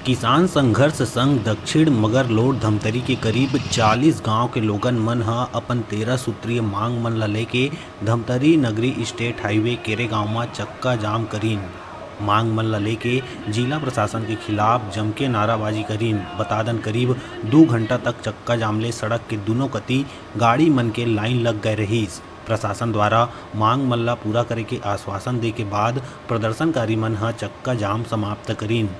किसान संघर्ष संघ दक्षिण मगरलोड धमतरी के करीब 40 गांव के लोगन मन ह अपन 13 सूत्रीय मांग मन ल लेके धमतरी नगरी स्टेट हाईवे केरे गांव में चक्का जाम करीन। मांग मन ल लेके जिला प्रशासन के खिलाफ जमके नाराबाजी करीन। बतादन करीब 2 घंटा तक चक्का जाम ले सड़क के दोनों कती गाड़ी मन के लाइन लग गए रहीस। प्रशासन द्वारा मांग मन ल पूरा करे के आश्वासन दे के बाद प्रदर्शनकारी मन ह चक्का जाम समाप्त करीन।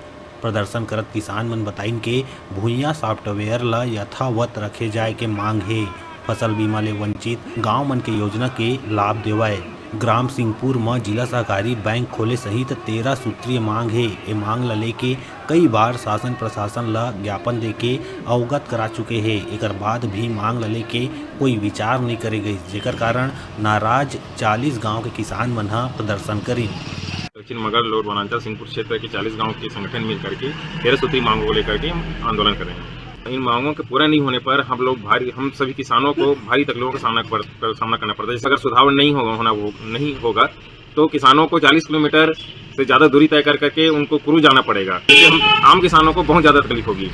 प्रदर्शन करत किसान मन बताइन के भुइयां सॉफ्टवेयर ल यथावत रखे जाए के मांग हे। फसल बीमा ले वंचित गांव मन के योजना के लाभ देवाय। ग्राम सिंहपुर में जिला सहकारी बैंक खोले सहित 13 सूत्रीय मांग हे। ए मांग ल लेके कई बार शासन प्रशासन ल ज्ञापन देके अवगत करा चुके हे। एकर बाद भी मांग ल लेके कोई विचार नहीं करे गई, जेकर कारण नाराज 40 गांव के किसान मन ह प्रदर्शन करी। दक्षिण मगरलोड वनांचल सिंहपुर क्षेत्र के 40 गांव के संगठन मिल करके 13 सूत्री मांगों को लेकर के हम आंदोलन कर रहे हैं। इन मांगों के पूरा नहीं होने पर हम सभी किसानों को भारी तकलीफों का सामना करना पड़ता है। अगर सुधार नहीं होगा तो किसानों को 40 किलोमीटर से ज़्यादा दूरी तय कर करके उनको क्रूज जाना पड़ेगा। इससे हम आम किसानों को बहुत ज़्यादा तकलीफ होगी।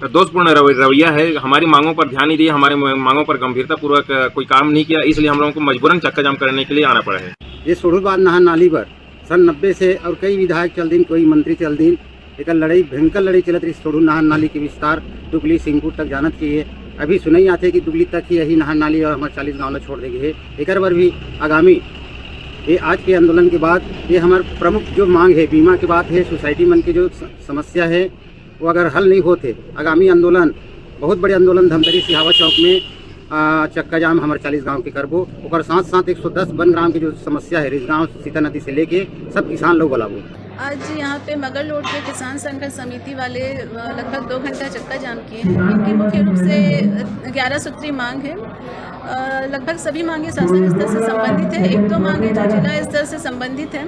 दोषपूर्ण रवैया है, हमारी मांगों पर ध्यान नहीं दिया, हमारे मांगों पर गंभीरतापूर्वक कोई काम नहीं किया, इसलिए हम लोगों को मजबूरन चक्का जाम करने के लिए आना पड़ा है। ये सोढ़ूबाद नहर नाली पर सन 90 से और कई विधायक चल दिन, कोई मंत्री चल दिन, एक लड़ाई भयंकर लड़ाई चलत रही। सोढ़ू नहर नाली के विस्तार दुगली सिंहपुर तक जानत की है। अभी सुनाई आते कि दुगली तक ही यही नहर नाली और हमारे 40 गाँव छोड़ देंगे है। एक बार भी आगामी ये आज के आंदोलन के बाद ये हमारे प्रमुख जो मांग है, बीमा की बात है, सोसाइटी मन की जो समस्या है, वो अगर हल नहीं होते आगामी आंदोलन, बहुत बड़े आंदोलन धमतरी सिहावा चौक में चक्का जाम हमारे 40 गांव के करबो। और साथ साथ 110 वन ग्राम की जो समस्या है रिजगांव सीता नदी से लेके सब किसान लोग बुलाबो। आज यहाँ पे मगरलोड के किसान संघर्ष समिति वाले लगभग 2 घंटा चक्का जाम किए हैं। इनकी मुख्य रूप से 11 सूत्री मांग है। लगभग सभी मांगे शासन स्तर से संबंधित है। 1-2 मांगे जो जिला स्तर से संबंधित है,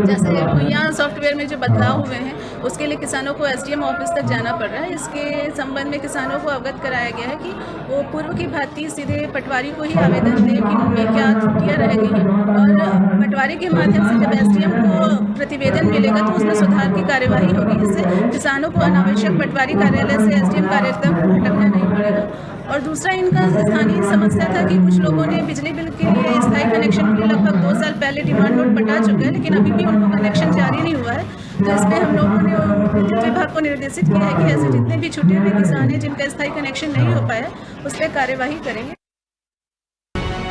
जैसे भुइयां सॉफ्टवेयर में जो बदलाव हुए हैं उसके लिए किसानों को SDM ऑफिस तक जाना पड़ रहा है। इसके संबंध में किसानों को अवगत कराया गया है कि वो पूर्व की भांति सीधे पटवारी को ही आवेदन दें कि उनमें क्या त्रुटियाँ रह गई हैं, और पटवारी के माध्यम से जब SDM को प्रतिवेदन मिलेगा तो उसमें सुधार की कार्यवाही होगी। इससे किसानों को अनावश्यक पटवारी कार्यालय से SDM कार्यालय तक भटकना नहीं पड़ेगा। और दूसरा इनका स्थानीय समस्या था कि कुछ लोगों ने बिजली बिल के लिए स्थायी कनेक्शन के लिए लगभग 2 साल पहले डिमांड नोट पटा चुका है, लेकिन अभी भी उनको कनेक्शन जारी नहीं हुआ है। तो इस पर हम लोगों ने विद्युत विभाग को निर्देशित किया है कि ऐसे जितने भी छूटे हुए किसान हैं जिनका स्थायी कनेक्शन नहीं हो पाया उस पर कार्यवाही करेंगे।